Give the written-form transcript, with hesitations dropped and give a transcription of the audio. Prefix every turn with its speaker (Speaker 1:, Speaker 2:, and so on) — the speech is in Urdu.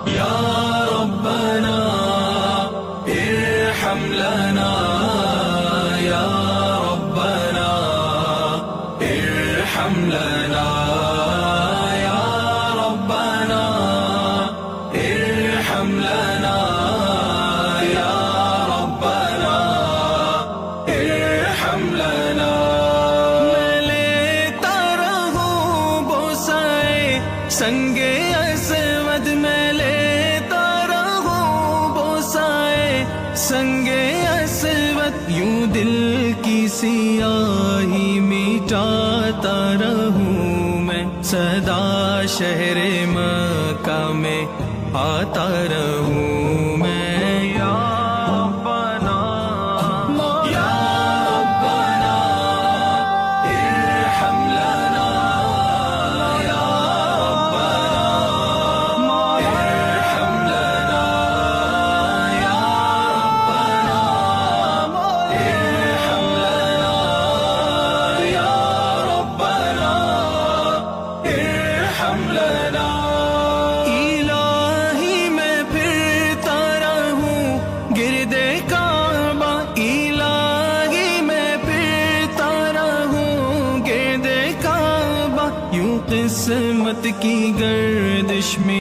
Speaker 1: یا ربنا ارحم لنا یا ربنا ارحم لنا یا ربنا ارحم لنا یا ربنا ارحم لنا. میں لیتا رہوں بوسائے سنگے اسود، میں لیتا رہوں بوسائے سنگے اسود، یوں دل کی سیاہی مٹاتا رہوں میں، سدا شہر مکہ میں آتا رہوں میں. یا ربنا یا ربنا ارحم لنا یا ربنا ارحم لنا یا ربنا ارحم لنا یا ربنا ارحم لنا. الہی میں پھرتا رہوں گرد کعبہ، الہی میں پھرتا رہوں گرد کعبہ، یوں قسمت کی گردش میں